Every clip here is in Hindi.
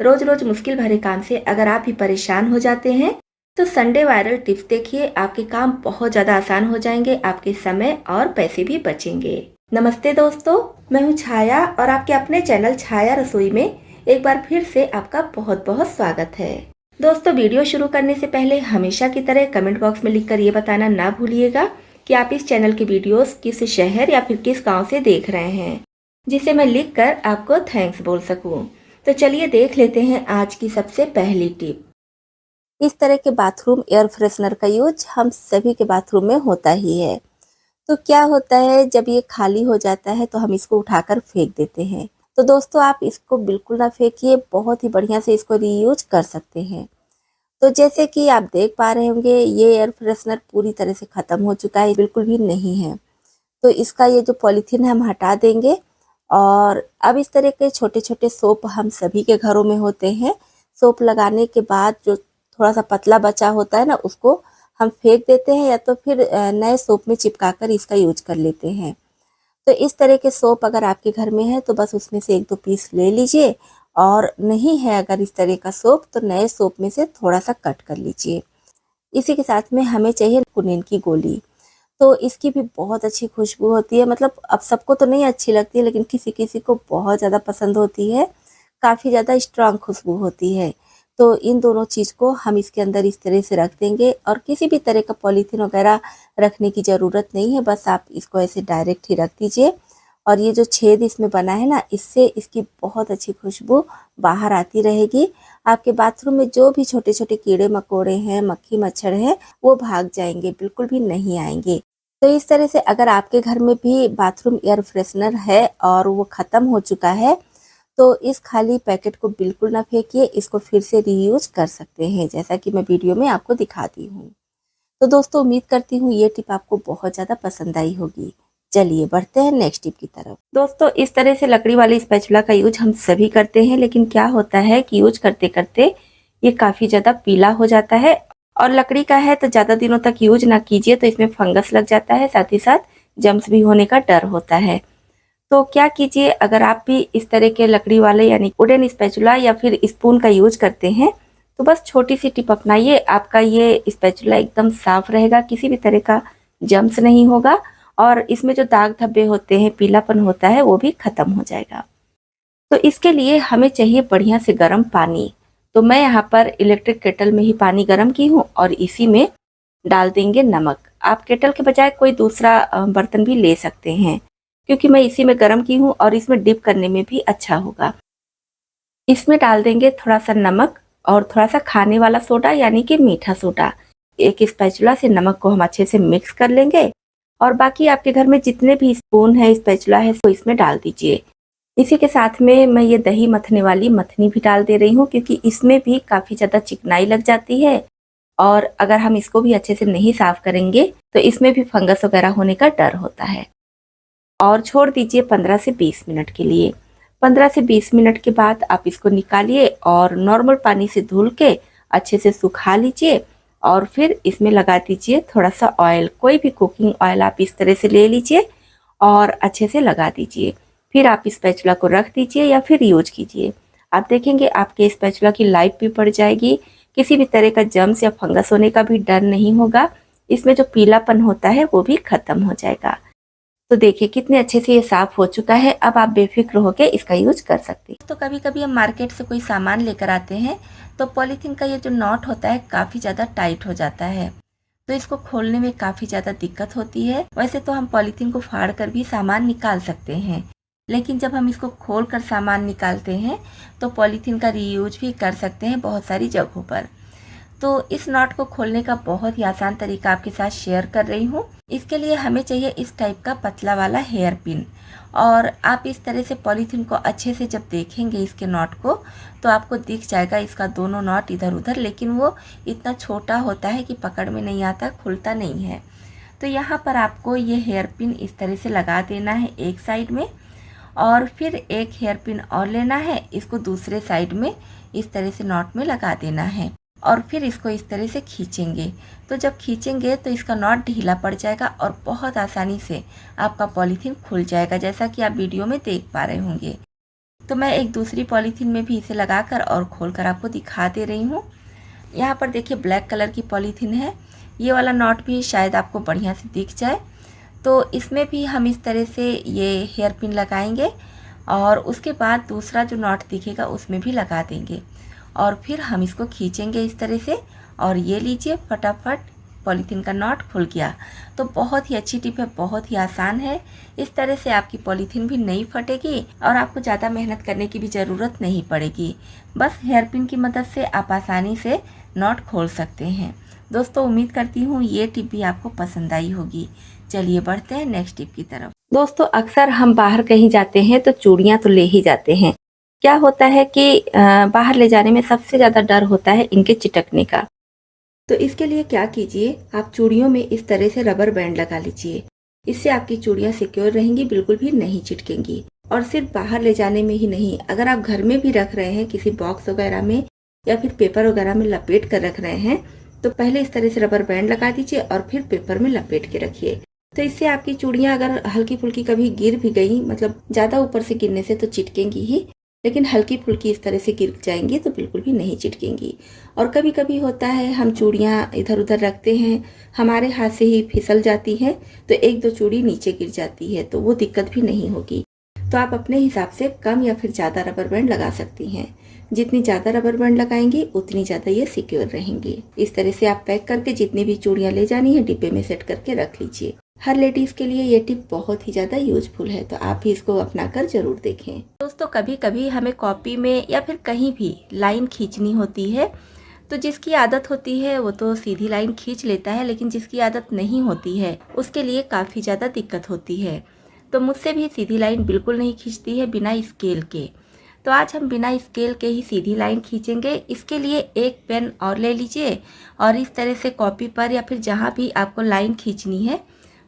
रोज रोज मुश्किल भरे काम से अगर आप भी परेशान हो जाते हैं तो संडे वायरल टिप्स देखिए, आपके काम बहुत ज़्यादा आसान हो जाएंगे, आपके समय और पैसे भी बचेंगे। नमस्ते दोस्तों, मैं हूँ छाया और आपके अपने चैनल छाया रसोई में एक बार फिर से आपका बहुत बहुत स्वागत है। दोस्तों, वीडियो शुरू करने से पहले हमेशा की तरह कमेंट बॉक्स में लिखकर ये बताना ना भूलिएगा कि आप इस चैनल की वीडियोस किस शहर या फिर किस गांव से देख रहे हैं, जिसे मैं लिखकर आपको थैंक्स बोल सकूं। तो चलिए देख लेते हैं आज की सबसे पहली टिप। इस तरह के बाथरूम एयर फ्रेशनर का यूज हम सभी के बाथरूम में होता ही है। तो क्या होता है, जब ये खाली हो जाता है तो हम इसको उठाकर फेंक देते हैं। तो दोस्तों, आप इसको बिल्कुल ना फेंकिए, बहुत ही बढ़िया से इसको रीयूज कर सकते हैं। तो जैसे कि आप देख पा रहे होंगे, ये एयर फ्रेशनर पूरी तरह से ख़त्म हो चुका है, बिल्कुल भी नहीं है। तो इसका ये जो पॉलीथीन है हम हटा देंगे। और अब इस तरह के छोटे छोटे सोप हम सभी के घरों में होते हैं। सोप लगाने के बाद जो थोड़ा सा पतला बचा होता है ना, उसको हम फेंक देते हैं या तो फिर नए सोप में चिपका कर इसका यूज कर लेते हैं। तो इस तरह के सोप अगर आपके घर में है तो बस उसमें से एक दो पीस ले लीजिए, और नहीं है अगर इस तरह का सोप तो नए सोप में से थोड़ा सा कट कर लीजिए। इसी के साथ में हमें चाहिए कुनिन की गोली। तो इसकी भी बहुत अच्छी खुशबू होती है, मतलब अब सबको तो नहीं अच्छी लगती है लेकिन किसी किसी को बहुत ज़्यादा पसंद होती है। काफ़ी ज़्यादा स्ट्रांग खुशबू होती है। तो इन दोनों चीज़ को हम इसके अंदर इस तरह से रख देंगे, और किसी भी तरह का पॉलीथीन वगैरह रखने की ज़रूरत नहीं है, बस आप इसको ऐसे डायरेक्ट ही रख दीजिए। और ये जो छेद इसमें बना है ना, इससे इसकी बहुत अच्छी खुशबू बाहर आती रहेगी। आपके बाथरूम में जो भी छोटे छोटे कीड़े मकोड़े हैं, मक्खी मच्छर हैं, वो भाग जाएंगे, बिल्कुल भी नहीं आएंगे। तो इस तरह से अगर आपके घर में भी बाथरूम एयर फ्रेशनर है और वो ख़त्म हो चुका है, तो इस खाली पैकेट को बिल्कुल ना फेंकिए, इसको फिर से रीयूज कर सकते हैं, जैसा कि मैं वीडियो में आपको दिखाती हूँ। तो दोस्तों, उम्मीद करती हूँ ये टिप आपको बहुत ज़्यादा पसंद आई होगी। चलिए बढ़ते हैं नेक्स्ट टिप की तरफ। दोस्तों, इस तरह से लकड़ी वाली स्पैचुला का यूज हम सभी करते हैं, लेकिन क्या होता है कि यूज करते करते ये काफ़ी ज़्यादा पीला हो जाता है। और लकड़ी का है तो ज़्यादा दिनों तक यूज ना कीजिए, तो इसमें फंगस लग जाता है, साथ ही साथ जम्स भी होने का डर होता है। तो क्या कीजिए, अगर आप भी इस तरह के लकड़ी वाले यानी वुडन स्पैचुला या फिर स्पून का यूज करते हैं, तो बस छोटी सी टिप अपनाइए, आपका ये स्पैचुला एकदम साफ रहेगा, किसी भी तरह का जम्स नहीं होगा, और इसमें जो दाग धब्बे होते हैं, पीलापन होता है, वो भी खत्म हो जाएगा। तो इसके लिए हमें चाहिए बढ़िया से गर्म पानी। तो मैं यहाँ पर इलेक्ट्रिक केटल में ही पानी गर्म की हूँ और इसी में डाल देंगे नमक। आप केटल के बजाय कोई दूसरा बर्तन भी ले सकते हैं, क्योंकि मैं इसी में गर्म की हूँ और इसमें डिप करने में भी अच्छा होगा। इसमें डाल देंगे थोड़ा सा नमक और थोड़ा सा खाने वाला सोडा यानी कि मीठा सोडा। एक स्पैचुला से नमक को हम अच्छे से मिक्स कर लेंगे, और बाकी आपके घर में जितने भी स्पून है, स्पैचुला है, वो इसमें डाल दीजिए। इसी के साथ में मैं ये दही मथने वाली मथनी भी डाल दे रही हूँ, क्योंकि इसमें भी काफ़ी ज़्यादा चिकनाई लग जाती है, और अगर हम इसको भी अच्छे से नहीं साफ करेंगे तो इसमें भी फंगस वगैरह होने का डर होता है। और छोड़ दीजिए 15 से 20 मिनट के लिए। 15 से 20 मिनट के बाद आप इसको निकालिए और नॉर्मल पानी से धुल के अच्छे से सुखा लीजिए, और फिर इसमें लगा दीजिए थोड़ा सा ऑयल, कोई भी कुकिंग ऑयल आप इस तरह से ले लीजिए और अच्छे से लगा दीजिए। फिर आप इस स्पैचुला को रख दीजिए या फिर यूज कीजिए। आप देखेंगे आपके स्पैचुला की लाइफ भी बढ़ जाएगी, किसी भी तरह का जम्स या फंगस होने का भी डर नहीं होगा, इसमें जो पीलापन होता है वो भी खत्म हो जाएगा। तो देखिए कितने अच्छे से ये साफ हो चुका है, अब आप बेफिक्र होकर इसका यूज कर सकते हैं। तो कभी कभी हम मार्केट से कोई सामान लेकर आते हैं तो पॉलीथीन का ये जो नॉट होता है काफ़ी ज़्यादा टाइट हो जाता है, तो इसको खोलने में काफ़ी ज़्यादा दिक्कत होती है। वैसे तो हम पॉलीथीन को फाड़ कर भी सामान निकाल सकते हैं, लेकिन जब हम इसको खोल कर सामान निकालते हैं तो पॉलीथीन का रीयूज भी कर सकते हैं बहुत सारी जगहों पर। तो इस नॉट को खोलने का बहुत ही आसान तरीका आपके साथ शेयर कर रही हूँ। इसके लिए हमें चाहिए इस टाइप का पतला वाला हेयर पिन, और आप इस तरह से पॉलीथीन को अच्छे से जब देखेंगे इसके नॉट को, तो आपको दिख जाएगा इसका दोनों नॉट इधर उधर, लेकिन वो इतना छोटा होता है कि पकड़ में नहीं आता, खुलता नहीं है। तो यहाँ पर आपको ये हेयर पिन इस तरह से लगा देना है एक साइड में, और फिर एक हेयर पिन और लेना है, इसको दूसरे साइड में इस तरह से नॉट में लगा देना है, और फिर इसको इस तरह से खींचेंगे। तो जब खींचेंगे तो इसका नॉट ढीला पड़ जाएगा और बहुत आसानी से आपका पॉलीथीन खुल जाएगा, जैसा कि आप वीडियो में देख पा रहे होंगे। तो मैं एक दूसरी पॉलीथीन में भी इसे लगाकर और खोलकर आपको दिखा दे रही हूँ। यहाँ पर देखिए ब्लैक कलर की पॉलीथीन है, ये वाला नॉट भी शायद आपको बढ़िया से दिख जाए। तो इसमें भी हम इस तरह से ये हेयर पिन लगाएंगे और उसके बाद दूसरा जो नॉट दिखेगा उसमें भी लगा देंगे और फिर हम इसको खींचेंगे इस तरह से। और ये लीजिए फटाफट पॉलीथीन का नॉट खुल गया। तो बहुत ही अच्छी टिप है, बहुत ही आसान है। इस तरह से आपकी पॉलीथीन भी नहीं फटेगी और आपको ज़्यादा मेहनत करने की भी ज़रूरत नहीं पड़ेगी। बस हेयर पिन की मदद से आप आसानी से नॉट खोल सकते हैं। दोस्तों उम्मीद करती हूँ ये टिप भी आपको पसंद आई होगी। चलिए बढ़ते हैं नेक्स्ट टिप की तरफ। दोस्तों अक्सर हम बाहर कहीं जाते हैं तो चूड़ियाँ तो ले ही जाते हैं। क्या होता है कि बाहर ले जाने में सबसे ज़्यादा डर होता है इनके चिटकने का। तो इसके लिए क्या कीजिए, आप चूड़ियों में इस तरह से रबर बैंड लगा लीजिए। इससे आपकी चूड़ियाँ सिक्योर रहेंगी, बिल्कुल भी नहीं चिटकेंगी। और सिर्फ बाहर ले जाने में ही नहीं, अगर आप घर में भी रख रहे हैं किसी बॉक्स वगैरह में या फिर पेपर वगैरह में लपेट कर रख रहे हैं तो पहले इस तरह से रबर बैंड लगा दीजिए और फिर पेपर में लपेट के रखिए। तो इससे आपकी चूड़ियाँ अगर हल्की फुल्की कभी गिर भी गई, मतलब ज़्यादा ऊपर से गिरने से तो चिटकेंगी ही, लेकिन हल्की फुल्की इस तरह से गिर जाएंगी तो बिल्कुल भी नहीं चिटकेंगी। और कभी कभी होता है हम चूड़ियाँ इधर उधर रखते हैं, हमारे हाथ से ही फिसल जाती हैं तो एक दो चूड़ी नीचे गिर जाती है, तो वो दिक्कत भी नहीं होगी। तो आप अपने हिसाब से कम या फिर ज़्यादा रबर बैंड लगा सकती हैं। जितनी ज़्यादा रबर बैंड लगाएंगी उतनी ज़्यादा ये सिक्योर रहेंगी। इस तरह से आप पैक करके जितनी भी चूड़ियाँ ले जानी है डिब्बे में सेट करके रख लीजिए। हर लेडीज़ के लिए ये टिप बहुत ही ज़्यादा यूजफुल है, तो आप भी इसको अपना कर जरूर देखें। दोस्तों कभी कभी हमें कॉपी में या फिर कहीं भी लाइन खींचनी होती है, तो जिसकी आदत होती है वो तो सीधी लाइन खींच लेता है, लेकिन जिसकी आदत नहीं होती है उसके लिए काफ़ी ज़्यादा दिक्कत होती है। तो मुझसे भी सीधी लाइन बिल्कुल नहीं खींचती है बिना स्केल के। तो आज हम बिना स्केल के ही सीधी लाइन खींचेंगे। इसके लिए एक पेन और ले लीजिए और इस तरह से कॉपी पर या फिर जहाँ भी आपको लाइन खींचनी है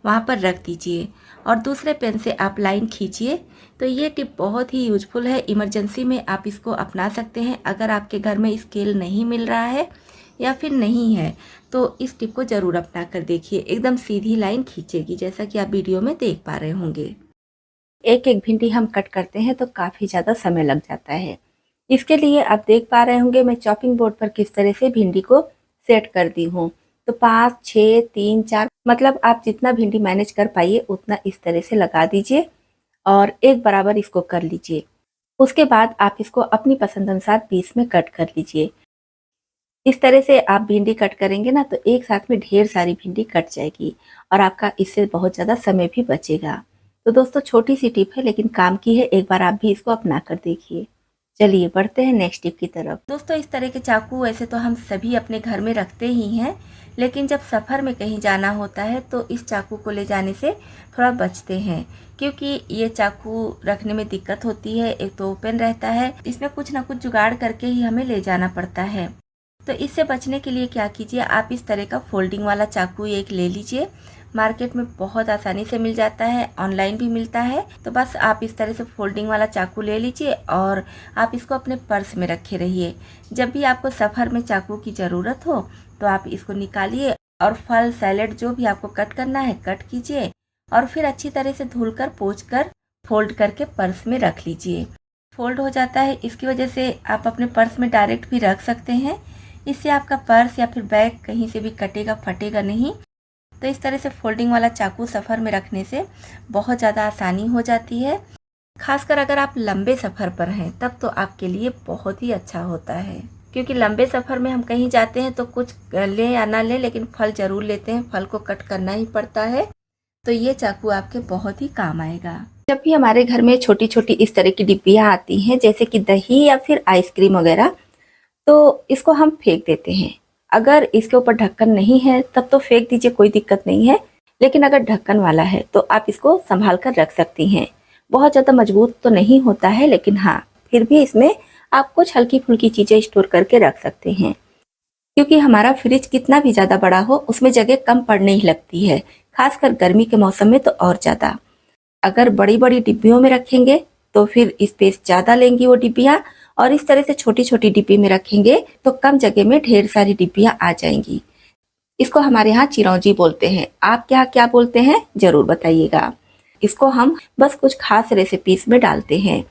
वहाँ पर रख दीजिए और दूसरे पेन से आप लाइन खींचिए। तो ये टिप बहुत ही यूजफुल है, इमरजेंसी में आप इसको अपना सकते हैं। अगर आपके घर में स्केल नहीं मिल रहा है या फिर नहीं है तो इस टिप को ज़रूर अपना कर देखिए, एकदम सीधी लाइन खींचेगी जैसा कि आप वीडियो में देख पा रहे होंगे। एक एक भिंडी हम कट करते हैं तो काफ़ी ज़्यादा समय लग जाता है। इसके लिए आप देख पा रहे होंगे मैं चॉपिंग बोर्ड पर किस तरह से भिंडी को सेट कर दी हूँ। तो 5, 6, 3, 4 मतलब आप जितना भिंडी मैनेज कर पाइए उतना इस तरह से लगा दीजिए और एक बराबर इसको कर लीजिए। उसके बाद आप इसको अपनी पसंद अनुसार पीस में कट कर लीजिए। इस तरह से आप भिंडी कट करेंगे ना तो एक साथ में ढेर सारी भिंडी कट जाएगी और आपका इससे बहुत ज़्यादा समय भी बचेगा। तो दोस्तों छोटी सी टिप है लेकिन काम की है, एक बार आप भी इसको अपना कर देखिए। चलिए बढ़ते हैं नेक्स्ट टिप की तरफ। दोस्तों इस तरह के चाकू वैसे तो हम सभी अपने घर में रखते ही हैं, लेकिन जब सफ़र में कहीं जाना होता है तो इस चाकू को ले जाने से थोड़ा बचते हैं, क्योंकि ये चाकू रखने में दिक्कत होती है। एक तो ओपन रहता है, इसमें कुछ ना कुछ जुगाड़ करके ही हमें ले जाना पड़ता है। तो इससे बचने के लिए क्या कीजिए, आप इस तरह का फोल्डिंग वाला चाकू एक ले लीजिए। मार्केट में बहुत आसानी से मिल जाता है, ऑनलाइन भी मिलता है। तो बस आप इस तरह से फोल्डिंग वाला चाकू ले लीजिए और आप इसको अपने पर्स में रखे रहिए। जब भी आपको सफ़र में चाकू की ज़रूरत हो तो आप इसको निकालिए और फल सैलेड जो भी आपको कट करना है कट कीजिए और फिर अच्छी तरह से धुलकर पोंछकर फोल्ड करके पर्स में रख लीजिए। फोल्ड हो जाता है, इसकी वजह से आप अपने पर्स में डायरेक्ट भी रख सकते हैं। इससे आपका पर्स या फिर बैग कहीं से भी कटेगा फटेगा नहीं। तो इस तरह से फोल्डिंग वाला चाकू सफ़र में रखने से बहुत ज़्यादा आसानी हो जाती है। खासकर अगर आप लंबे सफ़र पर हैं तब तो आपके लिए बहुत ही अच्छा होता है, क्योंकि लंबे सफ़र में हम कहीं जाते हैं तो कुछ लें या ना लें लेकिन फल ज़रूर लेते हैं, फल को कट करना ही पड़ता है। तो ये चाकू आपके बहुत ही काम आएगा। जब भी हमारे घर में छोटी छोटी इस तरह की डिब्बियाँ आती हैं जैसे कि दही या फिर आइसक्रीम वगैरह, तो इसको हम फेंक देते हैं। अगर इसके ऊपर ढक्कन नहीं है तब तो फेंक दीजिए, कोई दिक्कत नहीं है। लेकिन अगर ढक्कन वाला है तो आप इसको संभाल कर रख सकती हैं। बहुत ज़्यादा मजबूत तो नहीं होता है, लेकिन हाँ फिर भी इसमें आप कुछ हल्की फुल्की चीज़ें स्टोर करके रख सकते हैं। क्योंकि हमारा फ्रिज कितना भी ज़्यादा बड़ा हो उसमें जगह कम पड़ने ही लगती है, खासकर गर्मी के मौसम में तो और ज़्यादा। अगर बड़ी बड़ी डिब्बियों में रखेंगे तो फिर स्पेस ज़्यादा लेंगी वो डिब्बियाँ, और इस तरह से छोटी छोटी डिब्बी में रखेंगे तो कम जगह में ढेर सारी डिब्बियाँ आ जाएंगी। इसको हमारे यहाँ चिरौंजी बोलते हैं, आप क्या क्या बोलते हैं जरूर बताइएगा। इसको हम बस कुछ खास रेसिपीज में डालते हैं।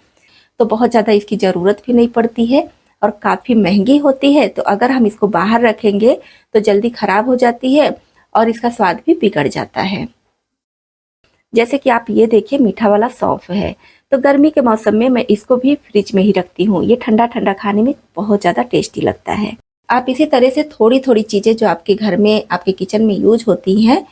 तो बहुत ज़्यादा इसकी ज़रूरत भी नहीं पड़ती है और काफ़ी महंगी होती है। तो अगर हम इसको बाहर रखेंगे तो जल्दी ख़राब हो जाती है और इसका स्वाद भी बिगड़ जाता है। जैसे कि आप ये देखिए, मीठा वाला सौंफ है, तो गर्मी के मौसम में मैं इसको भी फ्रिज में ही रखती हूँ। ये ठंडा ठंडा खाने में बहुत ज़्यादा टेस्टी लगता है। आप इसी तरह से थोड़ी थोड़ी चीज़ें जो आपके घर में, आपके किचन में यूज होती हैं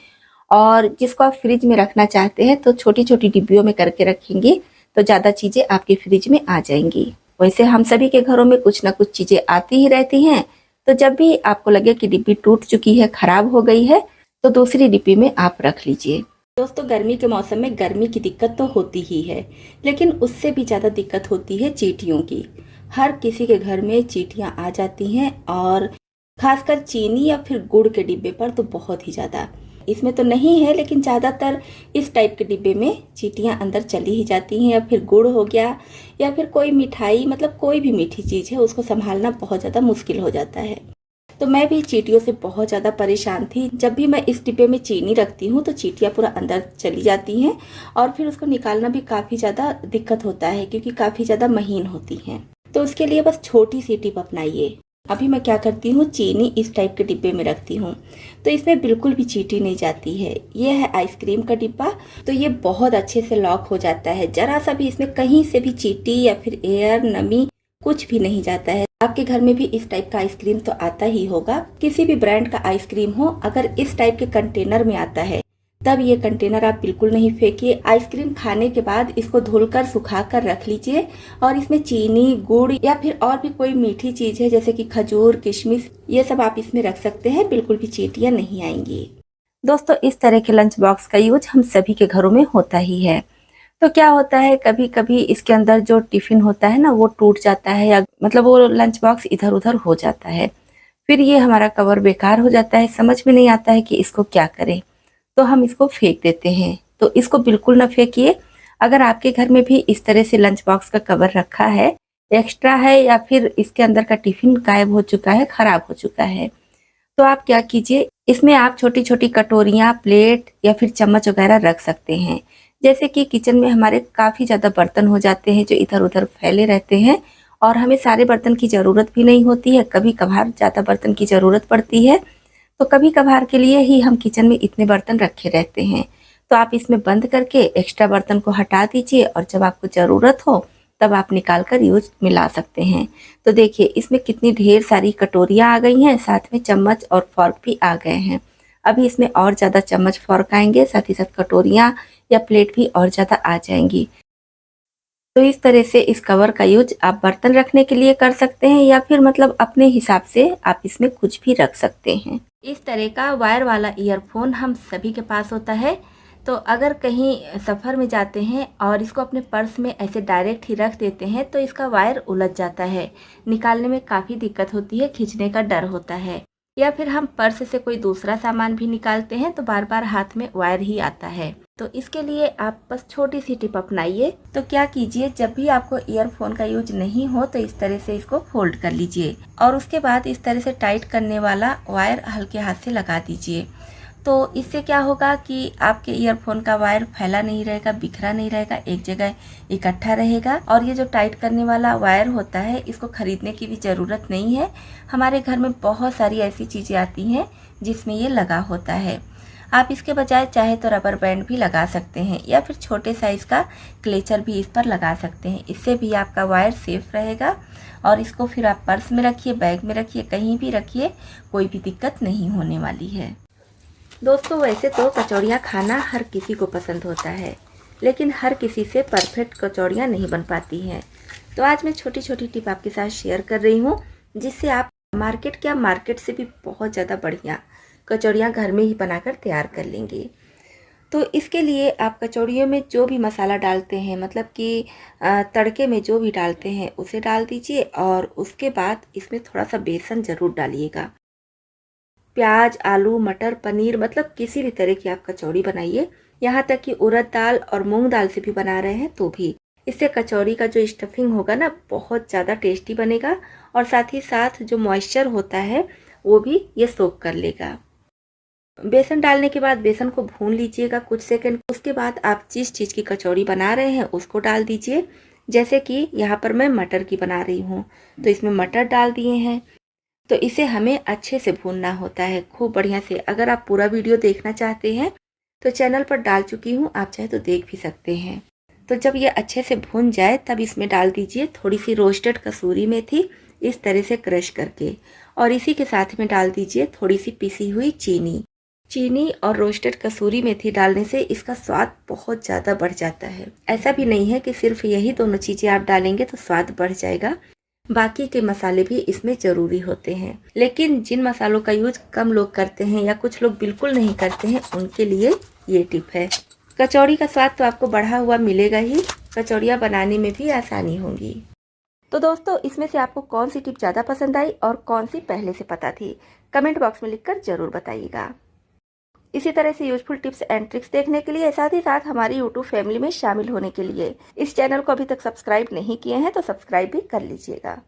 और जिसको आप फ्रिज में रखना चाहते हैं, तो छोटी छोटी डिब्बियों में करके रखेंगे तो ज़्यादा चीज़ें आपके फ्रिज में आ जाएंगी। वैसे हम सभी के घरों में कुछ ना कुछ चीज़ें आती ही रहती हैं, तो जब भी आपको लगे कि डिब्बी टूट चुकी है, खराब हो गई है, तो दूसरी डिब्बी में आप रख लीजिए। दोस्तों, गर्मी के मौसम में गर्मी की दिक्कत तो होती ही है, लेकिन उससे भी ज़्यादा दिक्कत होती है चींटियों की। हर किसी के घर में चींटियां आ जाती हैं और खासकर चीनी या फिर गुड़ के डिब्बे पर तो बहुत ही ज़्यादा। इसमें तो नहीं है, लेकिन ज़्यादातर इस टाइप के डिब्बे में चींटियां अंदर चली ही जाती हैं। या फिर गुड़ हो गया या फिर कोई मिठाई, मतलब कोई भी मीठी चीज़ है, उसको संभालना बहुत ज़्यादा मुश्किल हो जाता है। तो मैं भी चींटियों से बहुत ज़्यादा परेशान थी। जब भी मैं इस डिब्बे में चीनी रखती हूँ तो चींटियाँ पूरा अंदर चली जाती हैं और फिर उसको निकालना भी काफ़ी ज़्यादा दिक्कत होता है, क्योंकि काफ़ी ज़्यादा महीन होती हैं। तो उसके लिए बस छोटी सी टिप अपनाइए। अभी मैं क्या करती हूँ, चीनी इस टाइप के डिब्बे में रखती हूँ, तो इसमें बिल्कुल भी चींटी नहीं जाती है। ये है आइसक्रीम का डिब्बा, तो ये बहुत अच्छे से लॉक हो जाता है। जरा सा भी इसमें कहीं से भी चींटी या फिर एयर, नमी कुछ भी नहीं जाता है। आपके घर में भी इस टाइप का आइसक्रीम तो आता ही होगा। किसी भी ब्रांड का आइसक्रीम हो, अगर इस टाइप के कंटेनर में आता है, तब ये कंटेनर आप बिल्कुल नहीं फेंकिए। आइसक्रीम खाने के बाद इसको धुलकर सुखा कर रख लीजिए और इसमें चीनी, गुड़ या फिर और भी कोई मीठी चीज है जैसे कि खजूर, किशमिश, ये सब आप इसमें रख सकते हैं। बिल्कुल भी चींटियां नहीं आएंगी। दोस्तों, इस तरह के लंच बॉक्स का यूज हम सभी के घरों में होता ही है। तो क्या होता है, कभी कभी इसके अंदर जो टिफिन होता है ना, वो टूट जाता है, या मतलब वो लंच बॉक्स इधर उधर हो जाता है। फिर ये हमारा कवर बेकार हो जाता है, समझ में नहीं आता है कि इसको क्या करें, तो हम इसको फेंक देते हैं। तो इसको बिल्कुल ना फेंकिए। अगर आपके घर में भी इस तरह से लंच बॉक्स का कवर रखा है, एक्स्ट्रा है, या फिर इसके अंदर का टिफिन गायब हो चुका है, खराब हो चुका है, तो आप क्या कीजिए, इसमें आप छोटी छोटी कटोरियाँ, प्लेट या फिर चम्मच वगैरह रख सकते हैं। जैसे कि किचन में हमारे काफ़ी ज़्यादा बर्तन हो जाते हैं जो इधर उधर फैले रहते हैं और हमें सारे बर्तन की ज़रूरत भी नहीं होती है। कभी कभार ज़्यादा बर्तन की ज़रूरत पड़ती है, तो कभी कभार के लिए ही हम किचन में इतने बर्तन रखे रहते हैं। तो आप इसमें बंद करके एक्स्ट्रा बर्तन को हटा दीजिए और जब आपको ज़रूरत हो तब आप निकाल कर यूज में ला सकते हैं। तो देखिए, इसमें कितनी ढेर सारी कटोरियाँ आ गई हैं, साथ में चम्मच और फॉर्क भी आ गए हैं। अभी इसमें और ज़्यादा चम्मच, फॉर्क आएंगे, साथ ही साथ कटोरियाँ या प्लेट भी और ज़्यादा आ जाएंगी। तो इस तरह से इस कवर का यूज आप बर्तन रखने के लिए कर सकते हैं या फिर मतलब अपने हिसाब से आप इसमें कुछ भी रख सकते हैं। इस तरह का वायर वाला ईयरफोन हम सभी के पास होता है। तो अगर कहीं सफ़र में जाते हैं और इसको अपने पर्स में ऐसे डायरेक्ट ही रख देते हैं तो इसका वायर उलझ जाता है, निकालने में काफ़ी दिक्कत होती है, खींचने का डर होता है। या फिर हम पर्स से कोई दूसरा सामान भी निकालते हैं तो बार बार हाथ में वायर ही आता है। तो इसके लिए आप बस छोटी सी टिप अपनाइए। तो क्या कीजिए, जब भी आपको ईयरफोन का यूज नहीं हो तो इस तरह से इसको फोल्ड कर लीजिए और उसके बाद इस तरह से टाइट करने वाला वायर हल्के हाथ से लगा दीजिए। तो इससे क्या होगा कि आपके ईयरफोन का वायर फैला नहीं रहेगा, बिखरा नहीं रहेगा, एक जगह इकट्ठा रहेगा। और ये जो टाइट करने वाला वायर होता है, इसको खरीदने की भी ज़रूरत नहीं है। हमारे घर में बहुत सारी ऐसी चीज़ें आती हैं जिसमें ये लगा होता है। आप इसके बजाय चाहे तो रबर बैंड भी लगा सकते हैं या फिर छोटे साइज़ का क्लेचर भी इस पर लगा सकते हैं। इससे भी आपका वायर सेफ रहेगा और इसको फिर आप पर्स में रखिए, बैग में रखिए, कहीं भी रखिए, कोई भी दिक्कत नहीं होने वाली है। दोस्तों, वैसे तो कचौड़ियाँ खाना हर किसी को पसंद होता है, लेकिन हर किसी से परफेक्ट कचौड़ियाँ नहीं बन पाती हैं। तो आज मैं छोटी छोटी टिप आपके साथ शेयर कर रही हूँ, जिससे आप मार्केट से भी बहुत ज़्यादा बढ़िया कचौड़ियाँ घर में ही बनाकर तैयार कर लेंगे। तो इसके लिए आप कचौड़ियों में जो भी मसाला डालते हैं, मतलब कि तड़के में जो भी डालते हैं उसे डाल दीजिए और उसके बाद इसमें थोड़ा सा बेसन ज़रूर डालिएगा। प्याज, आलू, मटर, पनीर, मतलब किसी भी तरह की आप कचौड़ी बनाइए, यहाँ तक कि उड़द दाल और मूंग दाल से भी बना रहे हैं तो भी। इससे कचौड़ी का जो स्टफिंग होगा ना, बहुत ज़्यादा टेस्टी बनेगा और साथ ही साथ जो मॉइस्चर होता है वो भी ये सोक कर लेगा। बेसन डालने के बाद बेसन को भून लीजिएगा कुछ सेकंड। उसके बाद आप जिस चीज़ की कचौड़ी बना रहे हैं उसको डाल दीजिए। जैसे कि यहाँ पर मैं मटर की बना रही हूँ, तो इसमें मटर डाल दिए हैं। तो इसे हमें अच्छे से भूनना होता है, खूब बढ़िया से। अगर आप पूरा वीडियो देखना चाहते हैं तो चैनल पर डाल चुकी हूँ, आप चाहे तो देख भी सकते हैं। तो जब ये अच्छे से भून जाए तब इसमें डाल दीजिए थोड़ी सी रोस्टेड कसूरी मेथी, इस तरह से क्रश करके। और इसी के साथ में डाल दीजिए थोड़ी सी पिसी हुई चीनी। चीनी और रोस्टेड कसूरी मेथी डालने से इसका स्वाद बहुत ज़्यादा बढ़ जाता है। ऐसा भी नहीं है कि सिर्फ यही दोनों चीज़ें आप डालेंगे तो स्वाद बढ़ जाएगा, बाकी के मसाले भी इसमें ज़रूरी होते हैं। लेकिन जिन मसालों का यूज कम लोग करते हैं या कुछ लोग बिल्कुल नहीं करते हैं, उनके लिए ये टिप है। कचौड़ी का स्वाद तो आपको बढ़ा हुआ मिलेगा ही, कचौड़ियाँ बनाने में भी आसानी होगी। तो दोस्तों, इसमें से आपको कौन सी टिप ज़्यादा पसंद आई और कौन सी पहले से पता थी, कमेंट बॉक्स में लिखकर ज़रूर बताइएगा। इसी तरह से यूजफुल टिप्स एंड ट्रिक्स देखने के लिए, साथ ही साथ हमारी यूट्यूब फैमिली में शामिल होने के लिए इस चैनल को अभी तक सब्सक्राइब नहीं किए हैं तो सब्सक्राइब भी कर लीजिएगा।